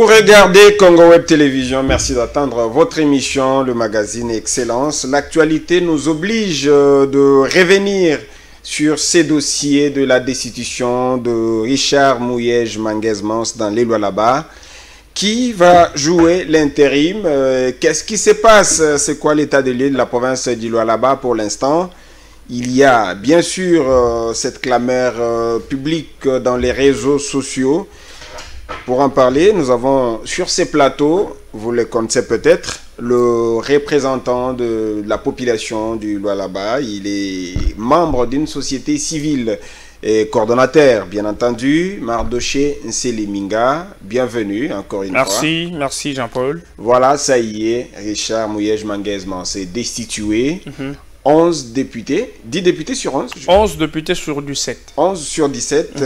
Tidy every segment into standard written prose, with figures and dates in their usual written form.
Vous regardez Congo Web Télévision, merci d'attendre votre émission, le magazine Excellence. L'actualité nous oblige de revenir sur ces dossiers de la destitution de Richard Mouyej Manguez-Mance dans les Lualaba. Qui va jouer l'intérim? Qu'est-ce qui se passe? C'est quoi l'état de lieu de la province du Lualaba pour l'instant? Il y a bien sûr cette clameur publique dans les réseaux sociaux. Pour en parler, nous avons sur ces plateaux, vous le connaissez peut-être, le représentant de la population du Lualaba. Il est membre d'une société civile et coordonnateur, bien entendu, Mardoché Nseleminga. Bienvenue encore une fois. Merci Jean-Paul. Voilà, ça y est, Richard Mouyej Manguez-Mance est destitué. 11 députés, 10 députés sur 11. 11 députés sur 17. 11 sur 17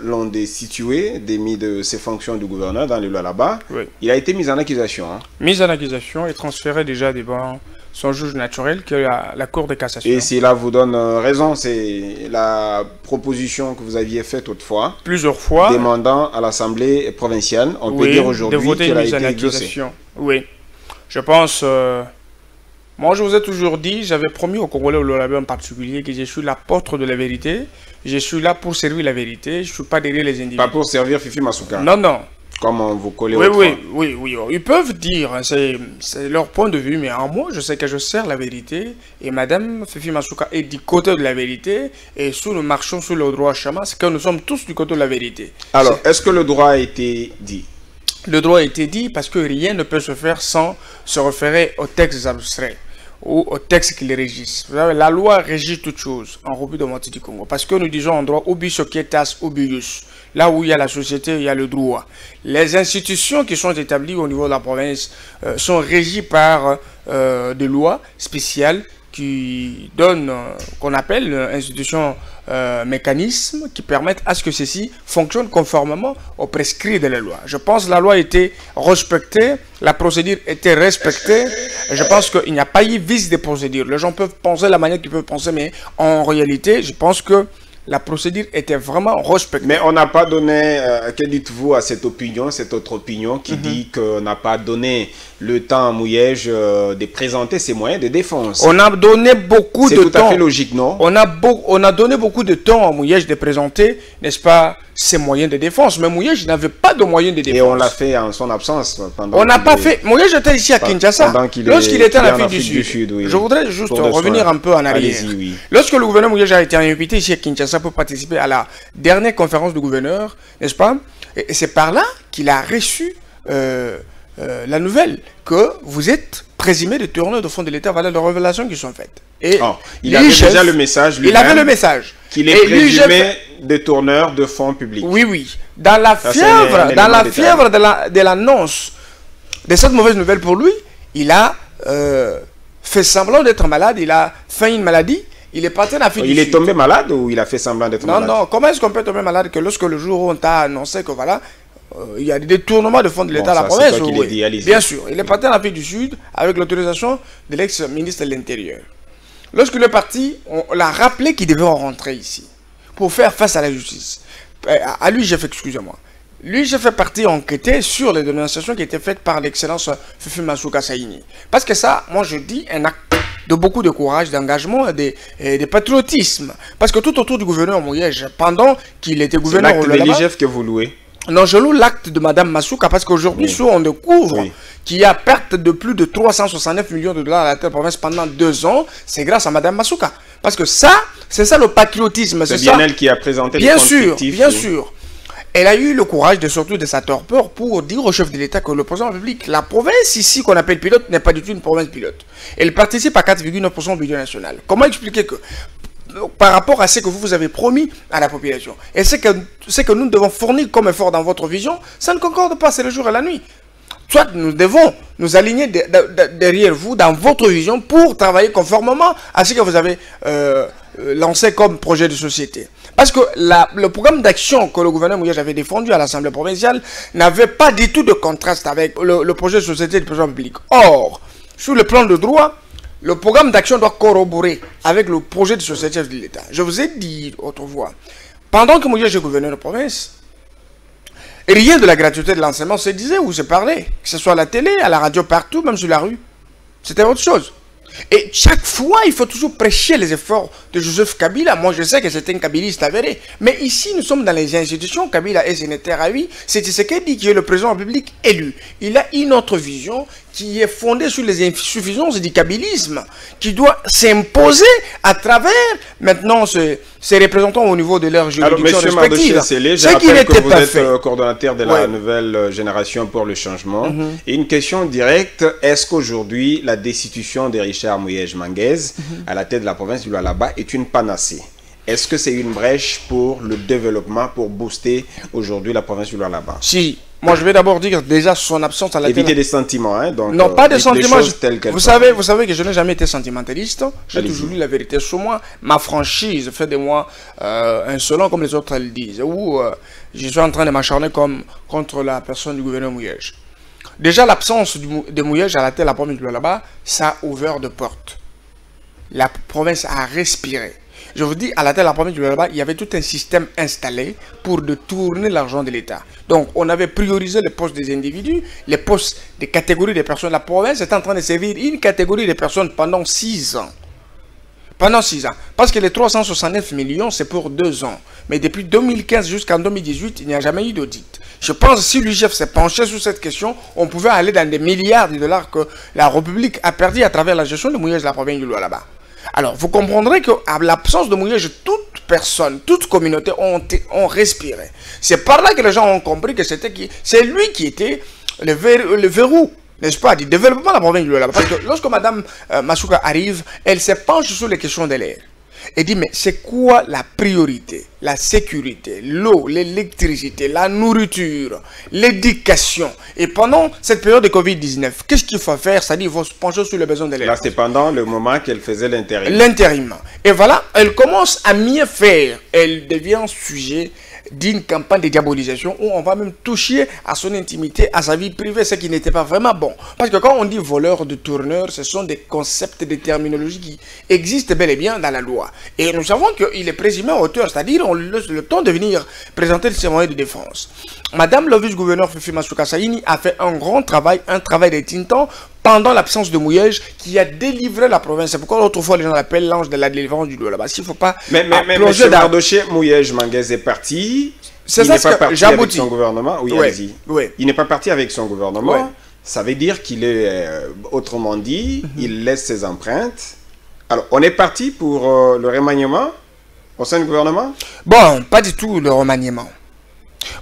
l'ont destitué, démis de ses fonctions de gouverneur dans le Lualaba. Oui. Il a été mis en accusation. Mis en accusation et transféré déjà devant son juge naturel, qui est la Cour de cassation. Et cela vous donne raison, c'est la proposition que vous aviez faite autrefois. Plusieurs fois. Demandant à l'Assemblée provinciale, on peut dire aujourd'hui qu'elle a été exaucée. Oui, je pense... Moi, je vous ai toujours dit, j'avais promis aux Congolais, au Lualaba en particulier, que je suis l'apôtre de la vérité. Je suis là pour servir la vérité. Je ne suis pas derrière les individus. Pas pour servir Fifi Masuka. Non, non. Comme on vous collait oui. Ils peuvent dire, c'est leur point de vue, mais en moi, je sais que je sers la vérité. Et Madame Fifi Masuka est du côté de la vérité. Et sous nous marchons sur le droit chemin, c'est que nous sommes tous du côté de la vérité. Alors, est-ce que le droit a été dit? Le droit a été dit parce que rien ne peut se faire sans se référer aux textes abstraits ou aux textes qui les régissent. Vous savez, la loi régit toutes choses en République démocratique du Congo. Parce que nous disons en droit, ubi societas ubius. Là où il y a la société, il y a le droit. Les institutions qui sont établies au niveau de la province sont régies par des lois spéciales qui donnent, qu'on appelle institutions mécanismes qui permettent à ce que ceci fonctionne conformément aux prescrits de la loi. Je pense que la loi a été respectée, la procédure était respectée. Et je pense qu'il n'y a pas eu vice de procédure. Les gens peuvent penser la manière qu'ils peuvent penser, mais en réalité, je pense que la procédure était vraiment respectée. Mais on n'a pas donné, que dites-vous à cette opinion, cette autre opinion qui dit qu'on n'a pas donné le temps à Mouyej de présenter ses moyens de défense? On a donné beaucoup de temps. C'est tout à fait logique, non? On a donné beaucoup de temps à Mouyej de présenter, n'est-ce pas, ses moyens de défense. Mais Mouyej n'avait pas de moyens de défense. Et on l'a fait en son absence. On n'a pas fait. Mouyej était ici à Kinshasa. Lorsqu'il était en Afrique du Sud. Oui. Je voudrais juste revenir un peu en arrière. Oui. Lorsque le gouverneur Mouyej a été invité ici à Kinshasa pour participer à la dernière conférence du gouverneur, n'est-ce pas? Et c'est par là qu'il a reçu la nouvelle que vous êtes présumé de tourneur de fonds de l'État. Voilà les révélations qui sont faites. Et il avait déjà le message lui-même. Il avait le message. Qu'il est présumé de tourneur de fonds publics. Oui. Dans la fièvre de l'annonce de cette mauvaise nouvelle pour lui, il a fait semblant d'être malade. Il a fait une maladie. Il est parti en Afrique du Sud. Il est tombé malade ou il a fait semblant d'être malade? Non. Comment est-ce qu'on peut tomber malade que lorsque le jour où on t'a annoncé que voilà, il y a des détournements de fonds de l'État à la province? Bien sûr. Il est parti en Afrique du Sud avec l'autorisation de l'ex-ministre de l'Intérieur. Lorsqu'il est parti, on l'a rappelé qu'il devait rentrer ici pour faire face à la justice. À l'UIGF, excusez-moi. L'UIGF fait partie enquêter sur les dénonciations qui étaient faites par l'excellence Fifi Masuka Saini. Parce que ça, moi je dis, un acte de beaucoup de courage, d'engagement et de patriotisme. Parce que tout autour du gouverneur Mouyej, pendant qu'il était gouverneur au Lualaba... C'est l'acte de l'IGF que vous louez? Non, je loue l'acte de Mme Masuka parce qu'aujourd'hui, on découvre qu'il y a perte de plus de 369 millions de dollars à la province pendant 2 ans. C'est grâce à Mme Masuka. Parce que ça, c'est ça le patriotisme. C'est bien elle qui a présenté les comptes fictifs. Bien sûr. Elle a eu le courage, surtout de sa torpeur, pour dire au chef de l'État que le président de la République, la province ici qu'on appelle pilote, n'est pas du tout une province pilote. Elle participe à 4,9% du budget national. Comment expliquer que, par rapport à ce que vous avez promis à la population, et ce que nous devons fournir comme effort dans votre vision, ça ne concorde pas, c'est le jour et la nuit. Soit nous devons nous aligner derrière vous dans votre vision pour travailler conformément à ce que vous avez lancé comme projet de société. Parce que le programme d'action que le gouverneur Mouyej avait défendu à l'Assemblée provinciale n'avait pas du tout de contraste avec le projet de société du président public. Or, sur le plan de droit, le programme d'action doit corroborer avec le projet de société de l'État. Je vous ai dit autrefois, pendant que Mouyej est gouverneur de province, Rien de la gratuité de l'enseignement se disait ou se parlait. Que ce soit à la télé, à la radio, partout, même sur la rue. C'était autre chose. Et chaque fois, il faut toujours prêcher les efforts de Joseph Kabila. Moi, je sais que c'est un kabiliste avéré. Mais ici, nous sommes dans les institutions. Kabila est sénateur à lui. C'est Tshisekedi qui est le président public élu. Il a une autre vision qui est fondée sur les insuffisances du kabilisme, qui doit s'imposer à travers maintenant ses représentants au niveau de leur juridiction respective. Je rappelle que vous êtes coordonnateur de la nouvelle génération pour le changement. Et une question directe, est-ce qu'aujourd'hui, la destitution de Richard Mouyej Manguez à la tête de la province du Lualaba est une panacée? Est-ce que c'est une brèche pour le développement, pour booster aujourd'hui la province du Lualaba? Si. Moi, je vais d'abord dire déjà son absence à la tête. Éviter des sentiments, hein, donc, non, pas des sentiments. Vous savez que je n'ai jamais été sentimentaliste. J'ai toujours dit la vérité sur moi. Ma franchise fait de moi insolent, comme les autres le disent. Ou je suis en train de m'acharner contre la personne du gouverneur Mouyej. Déjà, l'absence de Mouyej à la tête de la province du Lualaba, ça a ouvert de portes. La province a respiré. Je vous dis, à la tête de la province du Lualaba, il y avait tout un système installé pour détourner l'argent de l'État. Donc, on avait priorisé les postes des individus, les postes des catégories des personnes. La province est en train de servir une catégorie de personnes pendant 6 ans. Pendant 6 ans. Parce que les 369 millions, c'est pour 2 ans. Mais depuis 2015 jusqu'en 2018, il n'y a jamais eu d'audit. Je pense que si l'UGF s'est penché sur cette question, on pouvait aller dans des milliards de dollars que la République a perdu à travers la gestion de Mouyej de la province du Lualaba. Alors, vous comprendrez qu'à l'absence de Mouyej, toute personne, toute communauté ont respiré. C'est par là que les gens ont compris que c'est lui qui était le verrou, n'est-ce pas, du développement de la province du Lualaba. Parce que lorsque Mme Masuka arrive, elle se penche sur les questions de l'air. Elle dit, mais c'est quoi la priorité? La sécurité, l'eau, l'électricité, la nourriture, l'éducation. Et pendant cette période de Covid-19, qu'est-ce qu'il faut faire? C'est-à-dire, il faut se pencher sur les besoins de l'État. Là, c'est pendant le moment qu'elle faisait l'intérim. L'intérim. Et voilà, elle commence à mieux faire. Elle devient sujet d'une campagne de diabolisation où on va même toucher à son intimité, à sa vie privée, ce qui n'était pas vraiment bon. Parce que quand on dit voleur de tourneur, ce sont des concepts, des terminologies qui existent bel et bien dans la loi. Et nous savons qu'il est présumé auteur, c'est-à-dire on lui laisse le temps de venir présenter ses moyens de défense. Madame le vice-gouverneur Fifi Masuka Saini a fait un grand travail, un travail de tintant pendant l'absence de Mouyej qui a délivré la province. C'est pourquoi autrefois les gens l'appellent l'ange de la délivrance du Lualaba. S'il ne faut pas mais M. Mardoché, Mouyej Manguez est parti. C'est ça, n'est pas parti avec son gouvernement. Oui, allez-y. Oui. Il n'est pas parti avec son gouvernement. Oui. Ça veut dire qu'il est, autrement dit, il laisse ses empreintes. Alors, on est parti pour le remaniement au sein du gouvernement? Bon, pas du tout le remaniement.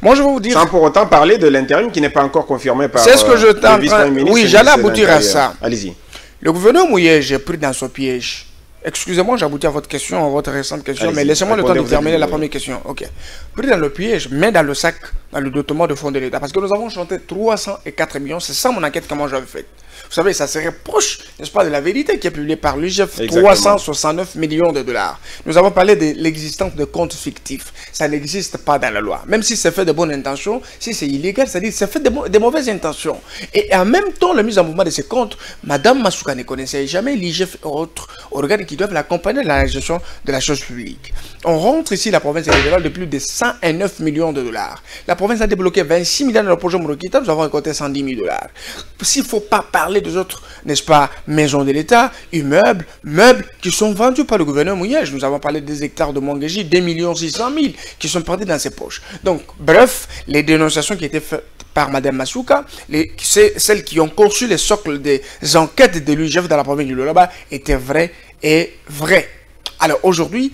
Moi, je vais vous dire... Sans pour autant parler de l'intérim qui n'est pas encore confirmé par c'est ce que je le vice-premier-ministre. Oui, j'allais aboutir à ça. Allez-y. Le gouverneur Mouyej est pris dans son piège. Excusez-moi, j'aboutis à votre question, à votre récente question, mais laissez-moi le temps de terminer la première question. Ok. Pris dans le piège, mais dans le sac, dans le dotement de fonds de l'État. Parce que nous avons chanté 304 millions, c'est ça mon enquête que moi j'avais faite. Vous savez, ça serait proche, n'est-ce pas, de la vérité qui est publiée par l'UGF, 369 millions de dollars. Nous avons parlé de l'existence de comptes fictifs. Ça n'existe pas dans la loi. Même si c'est fait de bonnes intentions, si c'est illégal, c'est-à-dire c'est fait de mauvaises intentions. Et en même temps, la mise en mouvement de ces comptes, Mme Masuka ne connaissait jamais l'IGF et autres organes qui doivent l'accompagner dans la gestion de la chose publique. On rentre ici, la province fédérale, de plus de 109 millions de dollars. La province a débloqué 26 millions dans le projet Morokita, nous avons récolté 110 000 dollars. S'il ne faut pas parler des autres, n'est-ce pas, maisons de l'État, immeubles, meubles qui sont vendus par le gouverneur Mouyej. Nous avons parlé des hectares de Manguéji, 2 600 000 qui sont partis dans ses poches. Donc, bref, les dénonciations qui étaient faites par Mme Masuka, celles qui ont conçu les socles des enquêtes de l'UGF dans la province du Lualaba étaient vraies et vraies. Alors aujourd'hui,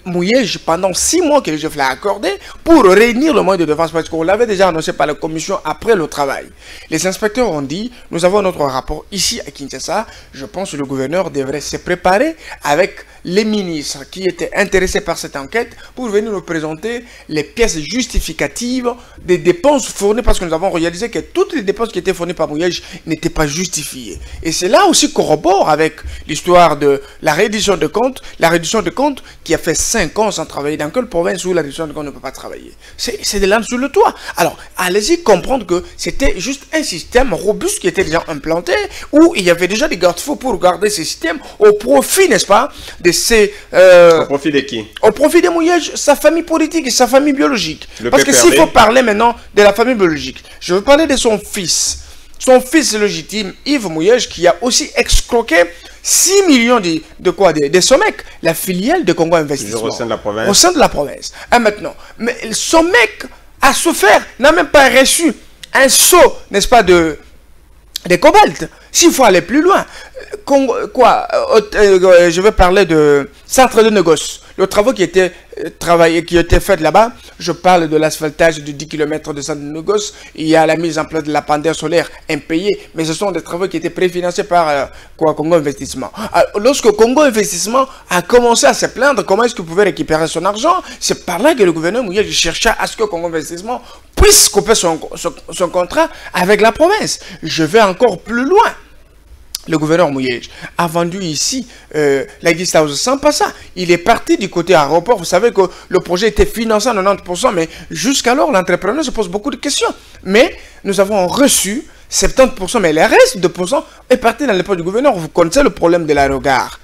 Mouyej, pendant 6 mois que l'UGF l'a accordé pour réunir le moyen de défense, parce qu'on l'avait déjà annoncé par la commission après le travail. Les inspecteurs ont dit, nous avons notre rapport ici à Kinshasa, je pense que le gouverneur devrait se préparer avec les ministres qui étaient intéressés par cette enquête pour venir nous présenter les pièces justificatives des dépenses fournies, parce que nous avons réalisé que toutes les dépenses qui étaient fournies par Mouyej n'étaient pas justifiées. Et c'est là aussi corrobore avec l'histoire de la reddition de comptes, la la réduction de comptes qui a fait 5 ans sans travailler. Dans quelle province où la réduction de comptes ne peut pas travailler? C'est de l'âme sur le toit. Alors, allez-y comprendre que c'était juste un système robuste qui était déjà implanté, où il y avait déjà des garde-fous pour garder ces systèmes au profit, n'est-ce pas, de ces... au profit de qui? Au profit de Mouyej, sa famille politique et sa famille biologique. Le Parce que PPRD. s'il faut parler maintenant de la famille biologique, je veux parler de son fils. Son fils légitime, Yves Mouyej, qui a aussi escroqué 6 millions de SOMEC, la filiale de Congo Investissement. Au sein de la province. Au sein de la province. Et maintenant, mais SOMEC a souffert, n'a même pas reçu un saut, n'est-ce pas, de cobalt. S'il faut aller plus loin, je vais parler de centre de négoce. Le travail qui était fait là-bas, je parle de l'asphaltage de 10 km de centre de négoce. Il y a la mise en place de la pendeur solaire impayée, mais ce sont des travaux qui étaient préfinancés par Congo Investissement. Alors, lorsque Congo Investissement a commencé à se plaindre comment est-ce qu'il pouvait récupérer son argent, c'est par là que le gouverneur Mouyej cherchait à ce que Congo Investissement puisse couper son contrat avec la province. Je vais encore plus loin. Le gouverneur Mouyej a vendu ici la Guest House sans pas ça. Il est parti du côté aéroport. Vous savez que le projet était financé à 90%, mais jusqu'alors, l'entrepreneur se pose beaucoup de questions. Mais nous avons reçu 70%, mais le reste de % est parti dans l'époque du gouverneur. Vous connaissez le problème de l'aérogare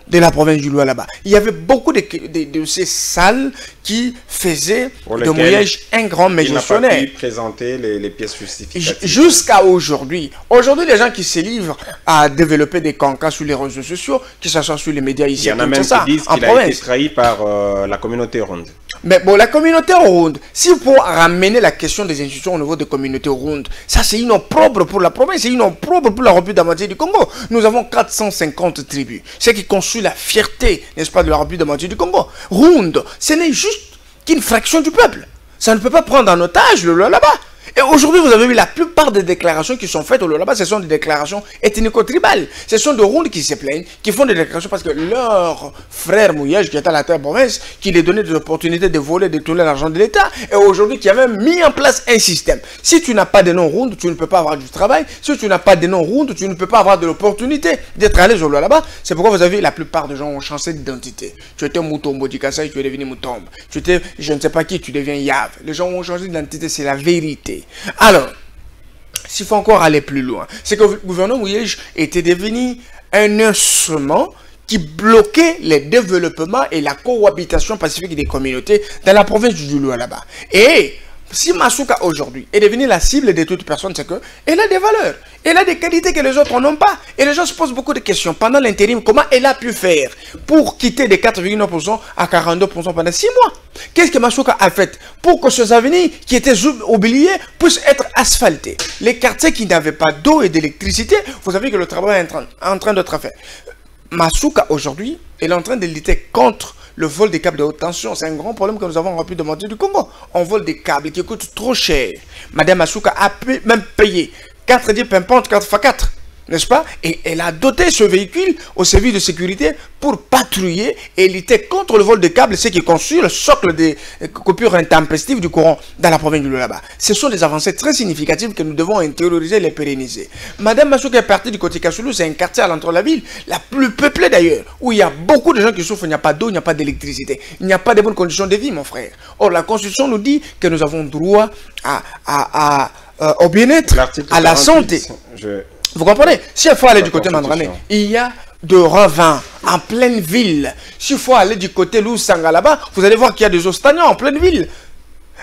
de la province du Loa là-bas. Il y avait beaucoup de ces salles qui faisaient de Mouyej un grand gestionnaire. Il n'a pas pu présenter les pièces justificatives. Jusqu'à aujourd'hui. Aujourd'hui, les gens qui se livrent à développer des cancans sur les réseaux sociaux, que ce soit sur les médias ici, il y en a même qui disent qu'il a été trahi par la communauté ronde. Mais bon, la communauté ronde, s'il faut ramener la question des institutions au niveau des communautés rondes, ça c'est une opprobre pour la province, c'est une opprobre pour la République d'Amitié du Congo. Nous avons 450 tribus, ce qui constitue la fierté, n'est-ce pas, de la République d'Amitié du Congo. Ronde, ce n'est juste qu'une fraction du peuple. Ça ne peut pas prendre en otage le là-bas. Et aujourd'hui, vous avez vu la plupart des déclarations qui sont faites au là-bas, ce sont des déclarations ethnico-tribales. Ce sont des rondes qui se plaignent, qui font des déclarations parce que leur frère Mouyej, qui était à la terre province, qui les donnait des opportunités de voler, de tourner l'argent de l'État, et aujourd'hui qui a même mis en place un système. Si tu n'as pas de nom ronde, tu ne peux pas avoir du travail. Si tu n'as pas de nom ronde, tu ne peux pas avoir de l'opportunité d'être allé au là-bas. C'est pourquoi vous avez vu la plupart des gens ont changé d'identité. Tu étais Moutombo Dikasai, tu es devenu Moutombo. Tu étais je ne sais pas qui, tu deviens Yav. Les gens ont changé d'identité, c'est la vérité. Alors, s'il faut encore aller plus loin, c'est que le gouverneur Mouyej était devenu un instrument qui bloquait les développements et la cohabitation pacifique des communautés dans la province du Loa là-bas. Et si Masuka aujourd'hui est devenue la cible de toute personne, c'est qu'elle a des valeurs, elle a des qualités que les autres n'ont pas. Et les gens se posent beaucoup de questions. Pendant l'intérim, comment elle a pu faire pour quitter de 4,9% à 42% pendant 6 mois? Qu'est-ce que Masuka a fait pour que ces avenirs qui étaient oubliés puissent être asphaltés? Les quartiers qui n'avaient pas d'eau et d'électricité, vous savez que le travail est en train d'être fait. Masuka aujourd'hui, elle est en train de lutter contre le vol des câbles de haute tension. C'est un grand problème que nous avons en République démocratique du Congo. On vole des câbles qui coûtent trop cher. Madame Masuka a même payé 4 10 pimpante 4x4. N'est-ce pas? Et elle a doté ce véhicule au service de sécurité pour patrouiller et lutter contre le vol de câbles, ce qui constitue le socle des coupures intempestives du courant dans la province du là-bas. Ce sont des avancées très significatives que nous devons intérioriser et les pérenniser. Madame Masuka est partie du côté Kassoulou, c'est un quartier à l'entrée de la ville, la plus peuplée d'ailleurs, où il y a beaucoup de gens qui souffrent, il n'y a pas d'eau, il n'y a pas d'électricité, il n'y a pas de bonnes conditions de vie, mon frère. Or, la Constitution nous dit que nous avons droit au bien-être, à la santé. Vous comprenez? S'il faut aller du côté Mandrané, il y a de revins en pleine ville. S'il faut aller du côté Lusanga là-bas, vous allez voir qu'il y a des ostaniens en pleine ville.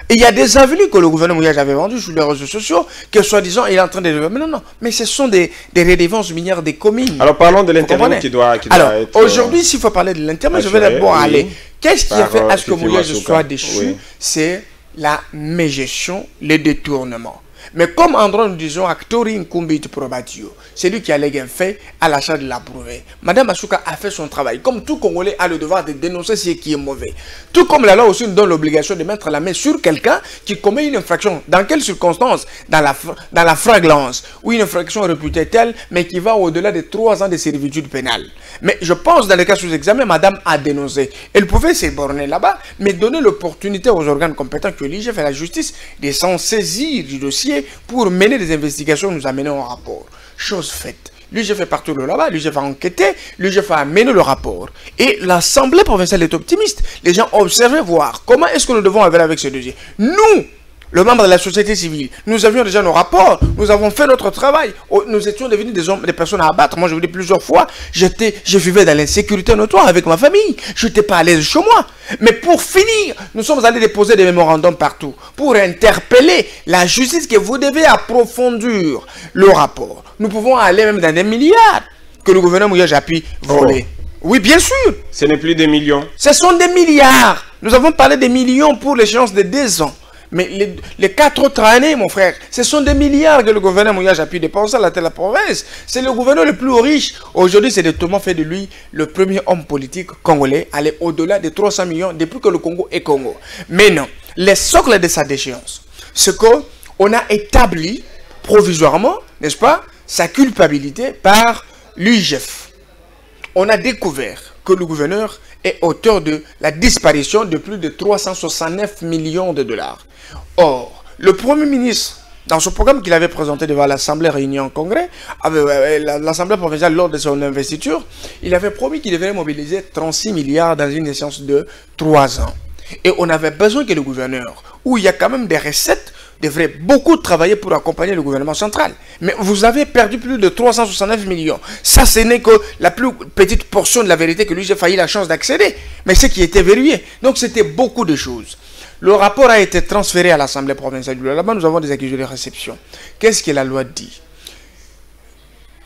Et il y a des avenues que le gouvernement Mouyej avait vendues sur les réseaux sociaux, que soi-disant il est en train de développer. Non, non, mais ce sont des redevances minières des communes. Alors parlons de l'internet qui doit être... Aujourd'hui, s'il faut parler de l'internet, je vais d'abord aller. Qu'est-ce qui a fait à ce que Mouyej soit déchu? C'est la mégestion, les détournements. Mais comme Andron nous disons, Actori Nkumbit Probatio, c'est lui qui a les fait à l'achat de la prouver. Madame Masuka a fait son travail. Comme tout Congolais a le devoir de dénoncer ce qui est mauvais. Tout comme la loi aussi nous donne l'obligation de mettre la main sur quelqu'un qui commet une infraction. Dans quelles circonstances? Dans la flagrance, ou une infraction réputée telle, mais qui va au-delà de 3 ans de servitude pénale. Mais je pense, dans le cas sous examen, madame a dénoncé. Elle pouvait se borner là-bas, mais donner l'opportunité aux organes compétents que l'IGF et la justice de s'en saisir du dossier pour mener des investigations, nous amener un rapport. Chose faite. L'UGF est partout là-bas, l'UGF a enquêté, l'UGF a amené le rapport. Et l'Assemblée provinciale est optimiste. Les gens observaient voir comment est-ce que nous devons aller avec ce dossier. Nous, le membre de la société civile, nous avions déjà nos rapports, nous avons fait notre travail, nous étions devenus des hommes, des personnes à abattre. Moi, je vous dis plusieurs fois, je vivais dans l'insécurité notoire avec ma famille, je n'étais pas à l'aise chez moi. Mais pour finir, nous sommes allés déposer des mémorandums partout pour interpeller la justice que vous devez approfondir le rapport. Nous pouvons aller même dans des milliards que le gouvernement Mouya Japi volait. Oui, bien sûr. Ce n'est plus des millions. Ce sont des milliards. Nous avons parlé des millions pour l'échéance de 2 ans. Mais les 4 autres années, mon frère, ce sont des milliards que le gouverneur Mouya a pu dépenser à la tête de la province. C'est le gouverneur le plus riche. Aujourd'hui, c'est totalement fait de lui le premier homme politique congolais, aller au-delà de 300 millions depuis que le Congo est Congo. Mais non, les socles de sa déchéance, c'est qu'on a établi provisoirement, n'est-ce pas, sa culpabilité par l'UIGF. On a découvert que le gouverneur est auteur de la disparition de plus de 369 millions de dollars. Or, le Premier ministre, dans ce programme qu'il avait présenté devant l'Assemblée réunie en congrès, l'Assemblée provinciale lors de son investiture, il avait promis qu'il devait mobiliser 36 milliards dans une échéance de 3 ans. Et on avait besoin que le gouverneur, où il y a quand même des recettes, devrait beaucoup travailler pour accompagner le gouvernement central. Mais vous avez perdu plus de 369 millions. Ça, ce n'est que la plus petite portion de la vérité que lui, j'ai failli la chance d'accéder. Mais ce qui était verrouillé. Donc, c'était beaucoup de choses. Le rapport a été transféré à l'Assemblée provinciale. Là-bas, nous avons des accusés de réception. Qu'est-ce que la loi dit?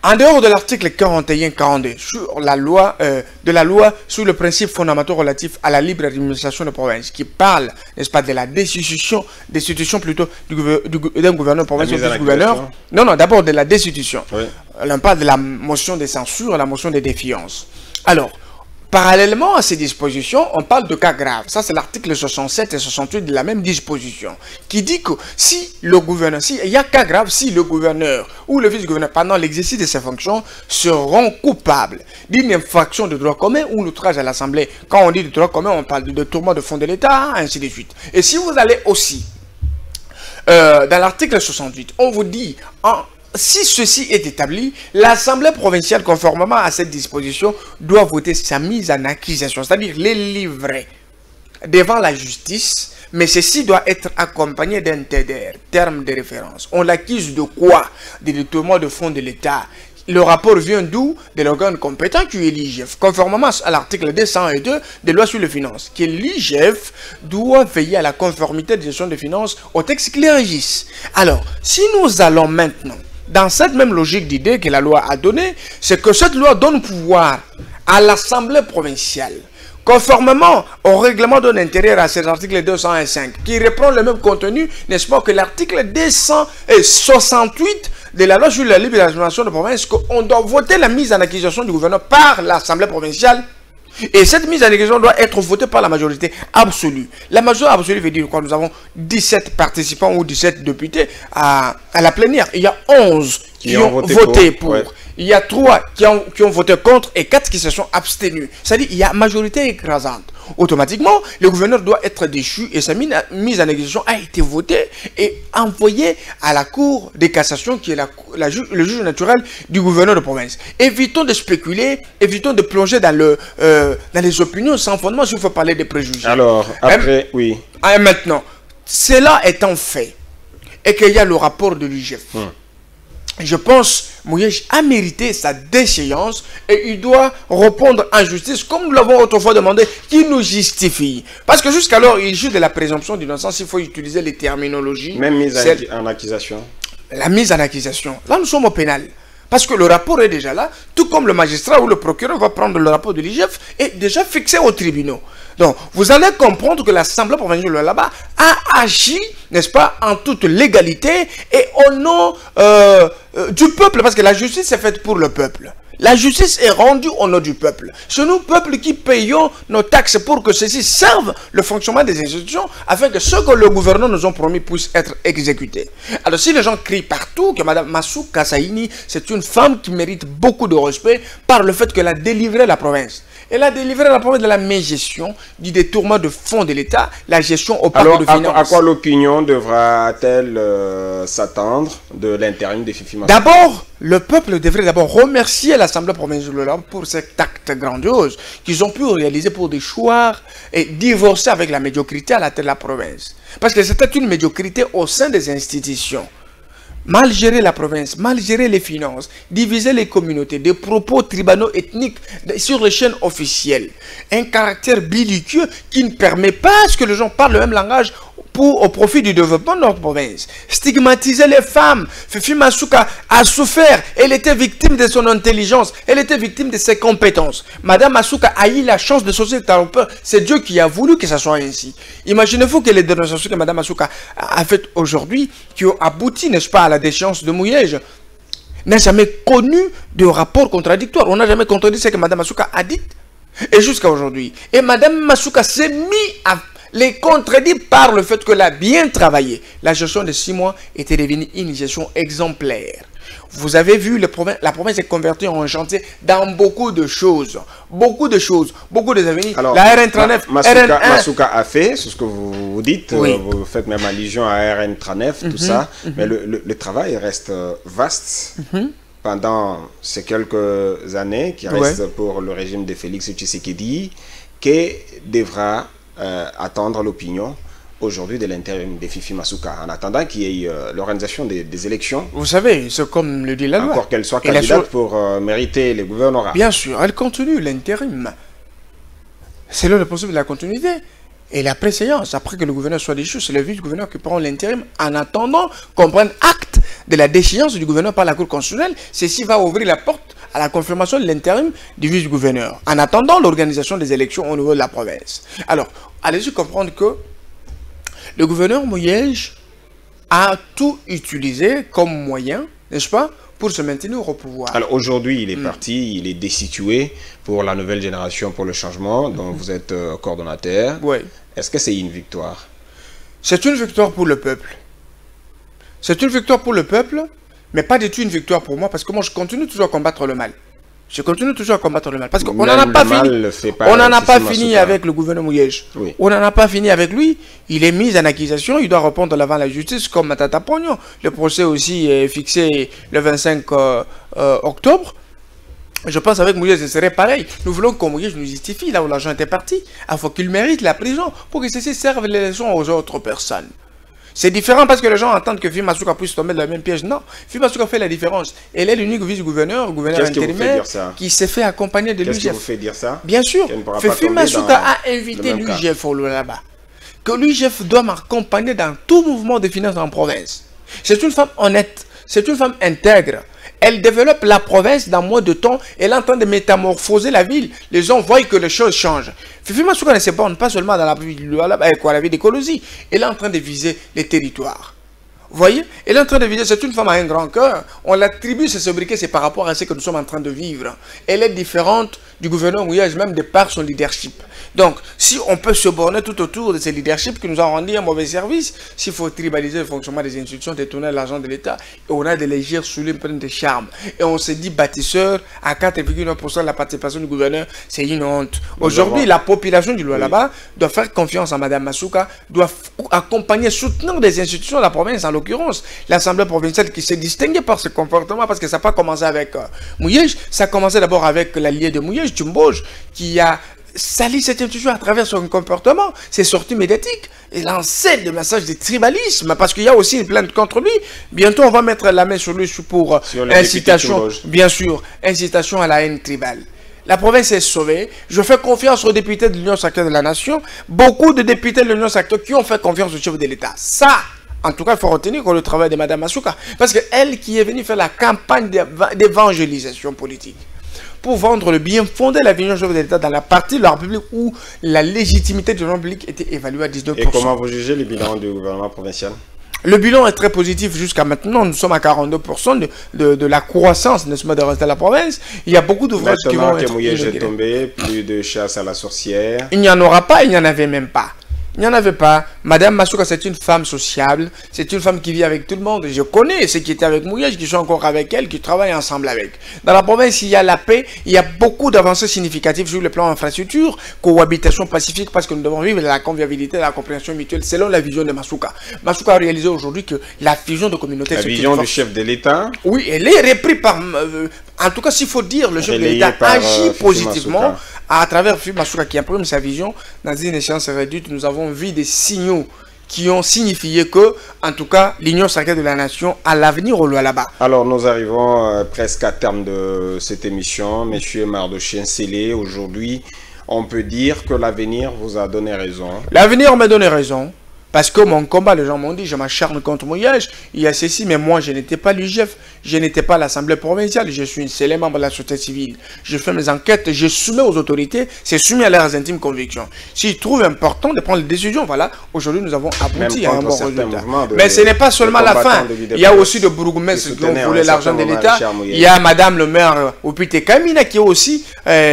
En dehors de l'article 41-42 sur la loi sur le principe fondamental relatif à la libre administration de province, qui parle, n'est-ce pas, de la destitution plutôt d'un gouverneur provincial ou du gouverneur. Non, d'abord de la destitution. Oui. On parle de la motion de censure, la motion de défiance. Alors, parallèlement à ces dispositions, on parle de cas graves. Ça, c'est l'article 67 et 68 de la même disposition, qui dit que si le gouverneur, il y a cas grave, si le gouverneur ou le vice-gouverneur, pendant l'exercice de ses fonctions, seront coupables d'une infraction de droit commun ou l'outrage à l'Assemblée. Quand on dit de droit commun, on parle de détournement de fonds de l'État, ainsi de suite. Et si vous allez aussi dans l'article 68, on vous dit si ceci est établi, l'Assemblée provinciale, conformément à cette disposition, doit voter sa mise en accusation, c'est-à-dire les livrer devant la justice, mais ceci doit être accompagné d'un TDR, terme de référence. On l'accuse de quoi? De détournement de fonds de l'État. Le rapport vient d'où? De l'organe compétent qui est l'IGF, conformément à l'article 202 des lois sur les finances, que l'IGF doit veiller à la conformité de gestion des finances au texte qui les régisse. Alors, si nous allons maintenant dans cette même logique d'idée que la loi a donnée, c'est que cette loi donne pouvoir à l'Assemblée provinciale, conformément au règlement de l'intérieur à cet article 205, qui reprend le même contenu, n'est-ce pas, que l'article 268 de la loi sur la libre administration de province, qu'on doit voter la mise en accusation du gouverneur par l'Assemblée provinciale. Et cette mise en accusation doit être votée par la majorité absolue. La majorité absolue veut dire quoi? Nous avons 17 participants ou 17 députés à la plénière. Il y a 11 qui ont voté pour. Ouais. Il y a 3 qui ont voté contre et 4 qui se sont abstenus. C'est-à-dire qu'il y a majorité écrasante. Automatiquement, le gouverneur doit être déchu et sa mise en accusation a été votée et envoyée à la Cour de cassation qui est le juge naturel du gouverneur de province. Évitons de spéculer, évitons de plonger dans les opinions sans fondement s'il faut parler des préjugés. Alors, après, oui. Et maintenant, cela étant fait et qu'il y a le rapport de l'UGF, je pense Mouyej a mérité sa déchéance et il doit répondre en justice comme nous l'avons autrefois demandé, qui nous justifie. Parce que jusqu'alors, il joue de la présomption d'innocence, il faut utiliser les terminologies. Même mise en accusation. La mise en accusation. Là, nous sommes au pénal. Parce que le rapport est déjà là, tout comme le magistrat ou le procureur va prendre le rapport de l'IGF et déjà fixé au tribunal. Donc, vous allez comprendre que l'Assemblée provinciale là-bas a agi, n'est-ce pas, en toute légalité et au nom du peuple, parce que la justice est faite pour le peuple. La justice est rendue au nom du peuple. C'est nous, peuple, qui payons nos taxes pour que ceci serve le fonctionnement des institutions afin que ce que le gouvernement nous a promis puisse être exécuté. Alors, si les gens crient partout que Mme Massou Kassaïni, c'est une femme qui mérite beaucoup de respect par le fait qu'elle a délivré la province. Elle a délivré la province de la mégestion, du détournement de fonds de l'État, la gestion opaque de finances. À quoi l'opinion devra-t-elle s'attendre de l'intérim de Fifi Masuka? D'abord, le peuple devrait d'abord remercier l'Assemblée provinciale de l'Europe pour cet acte grandiose qu'ils ont pu réaliser pour déchoir et divorcer avec la médiocrité à la tête de la province. Parce que c'était une médiocrité au sein des institutions. Mal gérer la province, mal gérer les finances, diviser les communautés, des propos tribano-ethniques sur les chaînes officielles. Un caractère belliqueux qui ne permet pas à ce que les gens parlent le même langage au profit du développement de notre province. Stigmatiser les femmes. Fifi Masuka a souffert. Elle était victime de son intelligence. Elle était victime de ses compétences. Madame Masuka a eu la chance de sortir de ta peur. C'est Dieu qui a voulu que ça soit ainsi. Imaginez-vous que les dénonciations que Madame Masuka a faites aujourd'hui, qui ont abouti, n'est-ce pas, à la déchéance de Mouyej, n'a jamais connu de rapport contradictoire. On n'a jamais contredit ce que Madame Masuka a dit. Et jusqu'à aujourd'hui. Et Madame Masuka s'est mise à les contredit par le fait qu'elle a bien travaillé. La gestion de 6 mois était devenue une gestion exemplaire. Vous avez vu, la province est convertie en un chantier dans beaucoup de choses. Beaucoup de choses, beaucoup de avenirs. Alors, la RN39, Masuka a fait, c'est ce que vous dites, oui. Vous faites même allusion à RN39, tout ça. Mais le travail reste vaste. Pendant ces quelques années qui restent pour le régime de Félix Tshisekedi, qui devra attendre l'opinion aujourd'hui de l'intérim de Fifi Masuka, en attendant qu'il y ait l'organisation des élections. Vous savez, c'est comme le dit la loi. Encore qu'elle soit candidate pour mériter les gouvernorats. Bien sûr, elle continue l'intérim. C'est le possible de la continuité. Et la préséance, après que le gouverneur soit déchu, c'est le vice-gouverneur qui prend l'intérim en attendant qu'on prenne acte de la déchéance du gouverneur par la Cour constitutionnelle. Ceci va ouvrir la porte à la confirmation de l'intérim du vice-gouverneur, en attendant l'organisation des élections au niveau de la province. Alors, allez-y comprendre que le gouverneur Mouyej a tout utilisé comme moyen, n'est-ce pas, pour se maintenir au pouvoir. Alors aujourd'hui, il est parti, il est destitué pour la nouvelle génération pour le changement, dont vous êtes coordonnateur. Oui. Est-ce que c'est une victoire? C'est une victoire pour le peuple. C'est une victoire pour le peuple, mais pas du tout une victoire pour moi, parce que moi je continue toujours à combattre le mal. Je continue toujours à combattre le mal. Parce qu'on n'en a pas fini. On n'en a pas fini avec le gouverneur Mouyej. Oui. On n'en a pas fini avec lui. Il est mis en accusation. Il doit répondre devant la justice comme Matata Pognon. Le procès aussi est fixé le 25 octobre. Je pense avec Mouyej, ce serait pareil. Nous voulons que Mouyej nous justifie là où l'argent était parti. Il faut qu'il mérite la prison pour que ceci serve les leçons aux autres personnes. C'est différent parce que les gens entendent que Fifi Masuka puisse tomber dans le même piège. Non, Fifi Masuka fait la différence. Elle est l'unique vice-gouverneur, gouverneur intérimaire, qui s'est fait accompagner de l'UGF. Qu'est-ce qui vous fait dire ça? Bien sûr, Fifi Masuka a invité l'UGF là-bas. Que l'UGF doit m'accompagner dans tout mouvement de finances en province. C'est une femme honnête, c'est une femme intègre. Elle développe la province dans moins de temps. Elle est en train de métamorphoser la ville. Les gens voient que les choses changent. Fifi Masuka ne se borne pas seulement dans la vie d'écologie. Elle est en train de viser les territoires. Vous voyez? Elle est en train de viser. C'est une femme à un grand cœur. On l'attribue ses sobriquets, c'est par rapport à ce que nous sommes en train de vivre. Elle est différente du gouverneur Mouyej, même de par son leadership. Donc, si on peut se borner tout autour de ce leadership qui nous a rendu un mauvais service, s'il faut tribaliser le fonctionnement des institutions, détourner l'argent de l'État, on a des légères sous les pleines de charme. Et on se dit bâtisseur à 4,9% de la participation du gouverneur, c'est une honte. Aujourd'hui, la population du Lualaba doit faire confiance à Mme Masuka, doit accompagner, soutenir des institutions de la province, en l'occurrence l'Assemblée provinciale qui s'est distinguée par ce comportement, parce que ça n'a pas commencé avec Mouyej, ça a commencé d'abord avec l'allié de Mouyej, Tchumboj, qui a sali cette institution à travers son comportement, ses sorties médiatiques, et lancé des messages de tribalisme, parce qu'il y a aussi une plainte contre lui. Bientôt, on va mettre la main sur lui pour incitation, bien sûr, incitation à la haine tribale. La province est sauvée. Je fais confiance aux députés de l'Union sacrée de la Nation. Beaucoup de députés de l'Union sacrée qui ont fait confiance au chef de l'État. Ça, en tout cas, il faut retenir le travail de Mme Masuka. Parce qu'elle qui est venue faire la campagne d'évangélisation politique pour vendre le bien fondé de la vision de l'État dans la partie de la République où la légitimité de l'ordre public était évaluée à 19%. Et comment vous jugez le bilan du gouvernement provincial? Le bilan est très positif jusqu'à maintenant. Nous sommes à 42% de la croissance, n'est-ce pas, de rester à la province. Il y a beaucoup d'ouvrages qui vont être Mouyej est tombé, plus de chasse à la sorcière. Il n'y en aura pas, il n'y en avait même pas. Il n'y en avait pas. Madame Masuka, c'est une femme sociable. C'est une femme qui vit avec tout le monde. Je connais ceux qui étaient avec Mouyej, qui sont encore avec elle, qui travaillent ensemble avec. Dans la province, il y a la paix. Il y a beaucoup d'avancées significatives sur le plan infrastructure, cohabitation pacifique, parce que nous devons vivre la convivialité, la compréhension mutuelle, selon la vision de Masuka. Masuka a réalisé aujourd'hui que la fusion de communautés... La vision du chef de l'État. Oui, elle est reprise par... en tout cas, s'il faut dire, le chef de l'État agit positivement à travers Fifi Masuka qui imprime sa vision dans une échéance réduite. Nous avons vu des signaux qui ont signifié que, en tout cas, l'Union sacrée de la nation a l'avenir au loin là-bas. Alors, nous arrivons presque à terme de cette émission. Monsieur Mardochien Sélé, aujourd'hui, on peut dire que l'avenir vous a donné raison. L'avenir m'a donné raison. Parce que mon combat, les gens m'ont dit, je m'acharne contre Mouyej, il y a ceci, mais moi, je n'étais pas l'UGF, je n'étais pas à l'Assemblée provinciale, je suis un seul membre de la société civile. Je fais mes enquêtes, je soumets aux autorités, c'est soumis à leurs intimes convictions. S'ils trouvent important de prendre des décisions, voilà, aujourd'hui, nous avons abouti à un bon résultat. Mais ce n'est pas seulement la fin. Il y a aussi des bourgmestres qui ont volé l'argent de l'État. Il y a Madame le maire Opité Kamina qui est aussi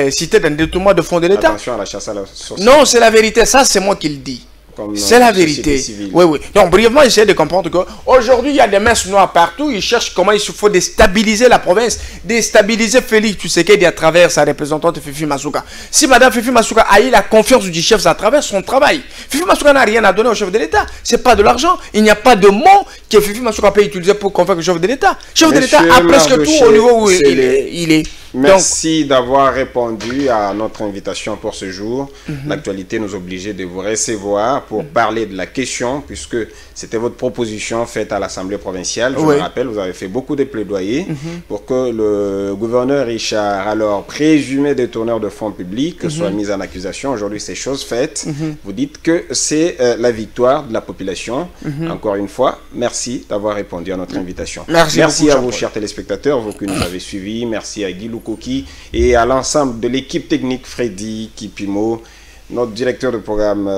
cité dans le détournement de fonds de l'État. Attention à la chasse à la sorcière. Non, c'est la vérité, ça c'est moi qui le dis. C'est la vérité. Oui, oui. Donc, brièvement, essayez de comprendre qu'aujourd'hui, il y a des messes noires partout. Ils cherchent comment il faut déstabiliser la province, déstabiliser Félix Tshisekedi à travers sa représentante Fifi Masuka. Si Madame Fifi Masuka a eu la confiance du chef à travers son travail, Fifi Masuka n'a rien à donner au chef de l'État. C'est pas de l'argent. Il n'y a pas de mots que Fifi Masuka peut utiliser pour convaincre le chef de l'État. Le chef de l'État a presque tout au niveau où il est. Merci d'avoir répondu à notre invitation pour ce jour. L'actualité nous obligeait de vous recevoir pour parler de la question, puisque c'était votre proposition faite à l'Assemblée provinciale. Je me rappelle, vous avez fait beaucoup de plaidoyers pour que le gouverneur Richard, alors présumé détourneur de fonds publics, soit mis en accusation. Aujourd'hui, c'est chose faite. Vous dites que c'est la victoire de la population. Encore une fois, merci d'avoir répondu à notre invitation. Merci à vous, chers téléspectateurs, vous que nous avez suivis. Merci à Guy Lukoki et à l'ensemble de l'équipe technique, Freddy Kipimo, notre directeur de programme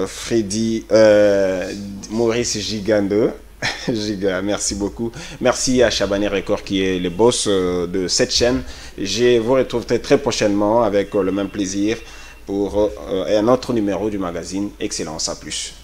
Freddy Maurice Gigande. Giga, merci beaucoup. Merci à Chabané Record qui est le boss de cette chaîne. Je vous retrouve très prochainement avec le même plaisir pour un autre numéro du magazine Excellence. À plus.